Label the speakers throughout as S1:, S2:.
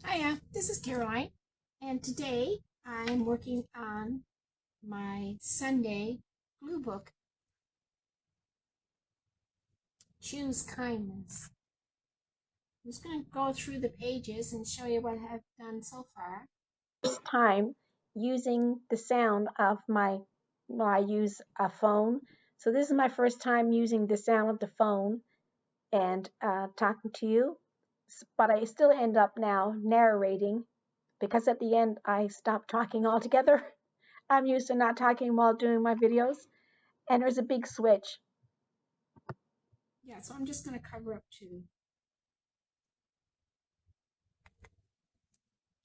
S1: Hiya, this is Caroline, and today I'm working on my Sunday glue book, Choose Kindness. I'm just going to go through the pages and show you what I've done so far. First time using the sound of I use a phone. So this is my first time using the sound of the phone and talking to you, but I still end up now narrating because at the end I stopped talking altogether. I'm used to not talking while doing my videos, and there's a big switch. Yeah, so I'm just going to cover up to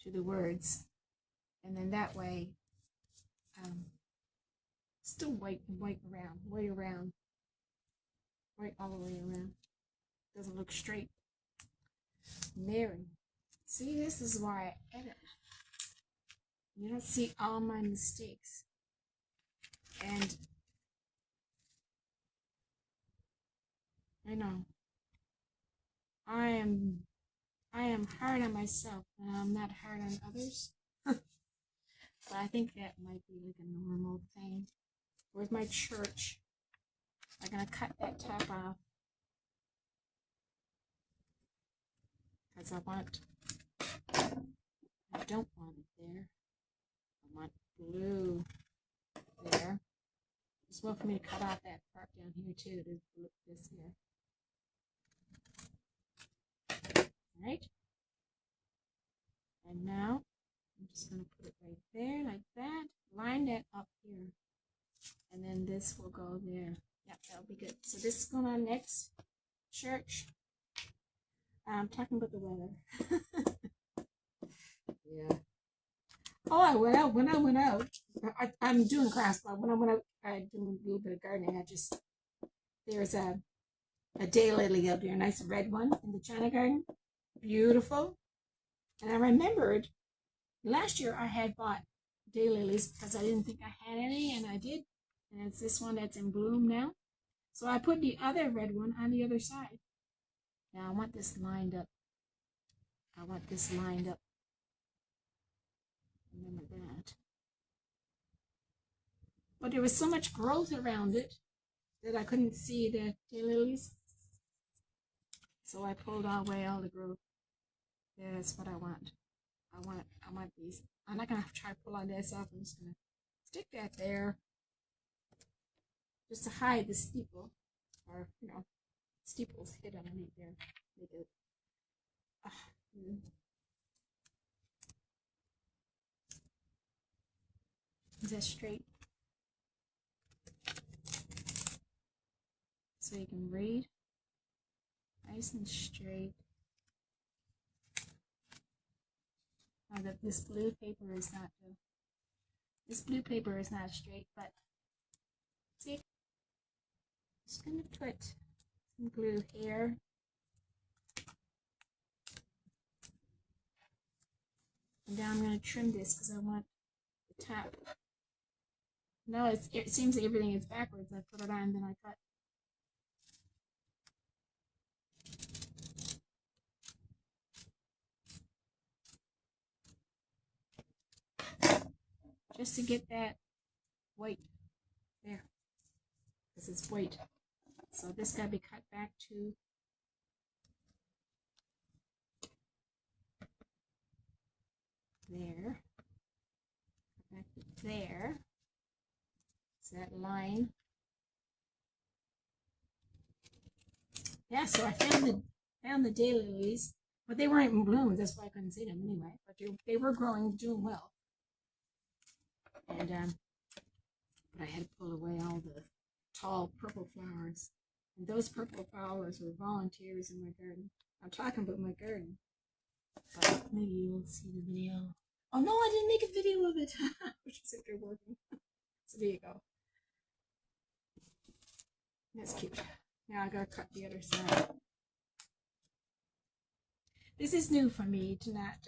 S1: the words, and then that way, still white around, white all the way around. Doesn't look straight. Mary, see, this is why I edit. You don't see all my mistakes, and I know I am hard on myself, and I'm not hard on others. But I think that might be like a normal thing. Where's my church? I'm gonna cut that top off because I don't want it there. I want blue there. Just want for me to cut off that part down here too. This here. All right. And now I'm just gonna put it right there like that. Line that up here, and then this will go there. Yep, that'll be good. So this is going on next. Church. I'm talking about the weather. Yeah. Oh, I went out. When I went out, I'm doing class, but when I went out, I did a little bit of gardening. There's a daylily out there, a nice red one in the China garden. Beautiful. And I remembered last year I had bought daylilies because I didn't think I had any, and I did. And it's this one that's in bloom now. So I put the other red one on the other side. Now I want this lined up. I want this lined up. Remember that. But there was so much growth around it that I couldn't see the daylilies. So I pulled away all the growth. Yeah, that's what I want. I want these. I'm not gonna try to pull all this off. I'm just gonna stick that there just to hide the steeple, or steeples hid underneath there. Make it. Mm. Is that straight? So you can read nice and straight. Now that this blue paper is not straight, but see, just gonna put some glue here. And now I'm gonna trim this because I want the top. No, it seems like everything is backwards. I put it on, then I cut. Just to get that white there, because it's white. So this got to be cut back to there, back to there. It's that line. Yeah, so I found the daylilies, but they weren't in bloom. That's why I couldn't see them anyway. But they were growing, doing well. And but I had to pull away all the tall purple flowers. And those purple flowers were volunteers in my garden. I'm talking about my garden. But maybe you will see the video. Oh no, I didn't make a video of it. Which is if they're working. So there you go. That's cute. Now I gotta cut the other side. This is new for me to not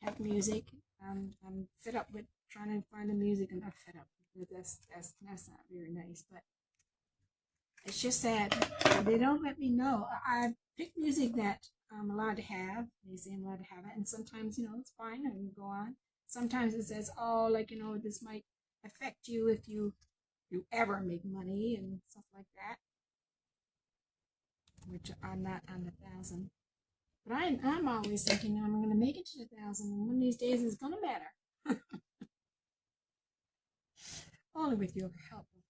S1: have music. I'm fed up with trying to find the music. I'm not fed up because that's not very nice. But it's just that they don't let me know. I pick music that I'm allowed to have. They say I'm allowed to have it, and sometimes it's fine. I can go on. Sometimes it says, oh, like this might affect you if you ever make money and stuff like that. Which I'm not on the 1,000. But I'm always thinking I'm going to make it to the 1,000, and one of these days it's going to matter. Only with your help, of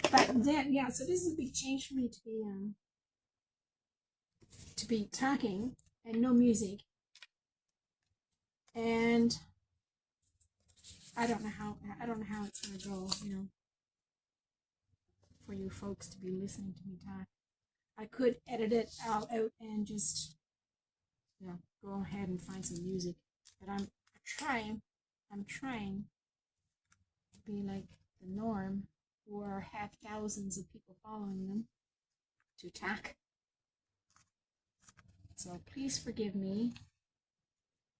S1: course. But then, yeah, so this is a big change for me to be talking and no music. And I don't know how it's going to go, for you folks to be listening to me talk. I could edit it all out and just go ahead and find some music. But I'm trying to be like the norm, or have thousands of people following them to talk. So please forgive me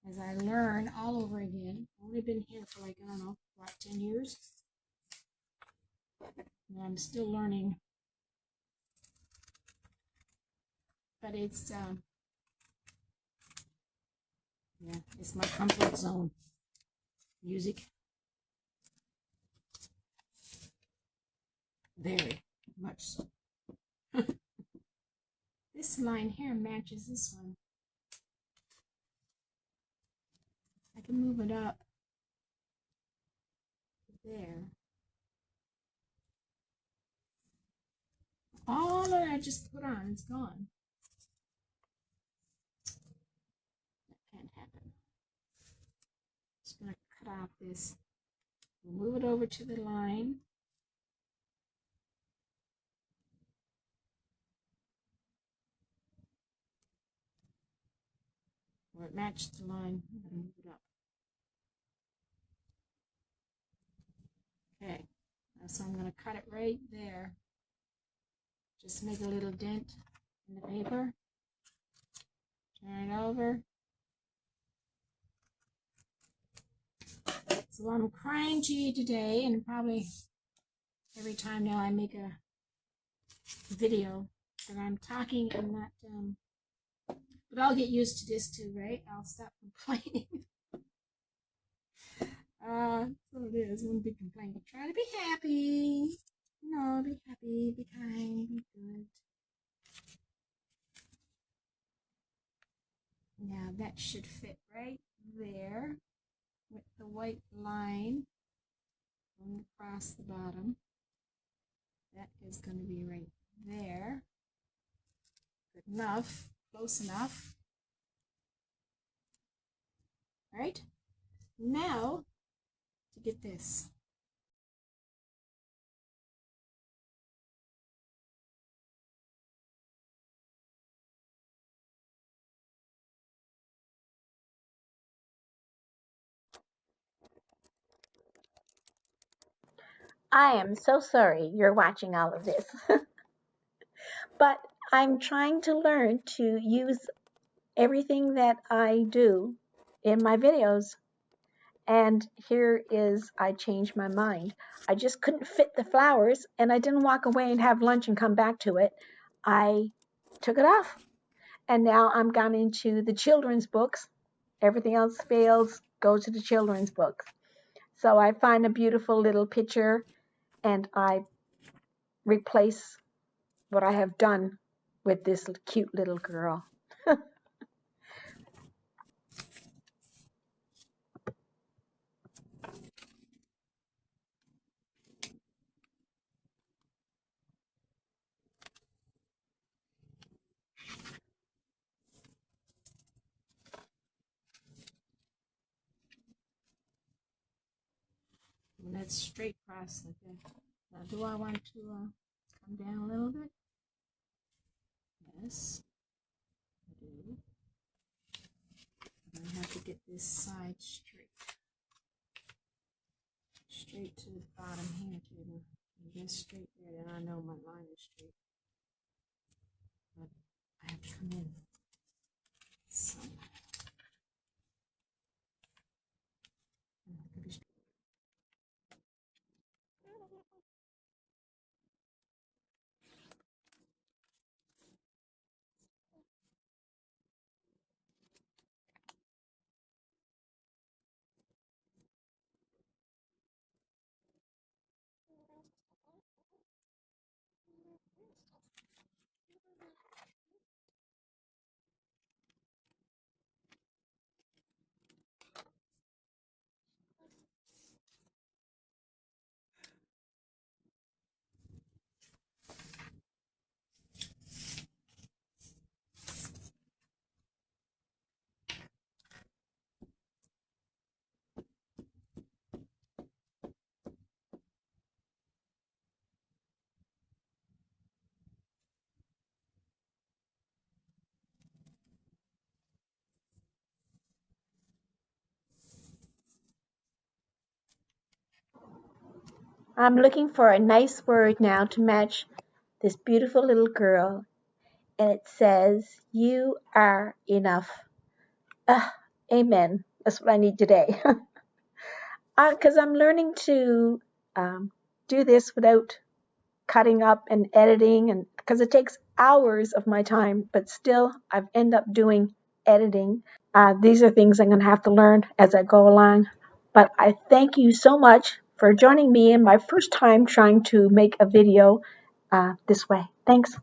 S1: as I learn all over again. I've only been here for 10 years? And I'm still learning. But it's it's my comfort zone. Music. Very much so. This line here matches this one. I can move it up there. All that I just put on, it's gone. That can't happen. Just gonna cut off this. We'll move it over to the line. Where it matched the line, I'm gonna move it up. Okay, so I'm gonna cut it right there. Just make a little dent in the paper. Turn it over. So I'm crying to you today, and probably every time now I make a video that I'm talking and not, but I'll get used to this too, right? I'll stop complaining. That's what it is, one big complaint. Try to be happy. No, be happy, be kind, be good. Now that should fit right there with the white line going across the bottom. That is going to be right there. Good enough, close enough. All right, now to get this. I am so sorry you're watching all of this. But I'm trying to learn to use everything that I do in my videos. And here is, I changed my mind. I just couldn't fit the flowers, and I didn't walk away and have lunch and come back to it. I took it off. And now I'm gone into the children's books. Everything else fails, go to the children's books. So I find a beautiful little picture and I replace what I have done with this cute little girl. And that's straight across like that. Now, do I want to come down a little bit? Yes, I do. I have to get this side straight. Straight to the bottom here, too. And get straight there, then I know my line is straight. But I have to come in. So. I'm looking for a nice word now to match this beautiful little girl, and it says, "You are enough." Ah, amen. That's what I need today. Because I'm learning to do this without cutting up and editing, and because it takes hours of my time, but still I've end up doing editing. These are things I'm going to have to learn as I go along. But I thank you so much for joining me in my first time trying to make a video this way. Thanks.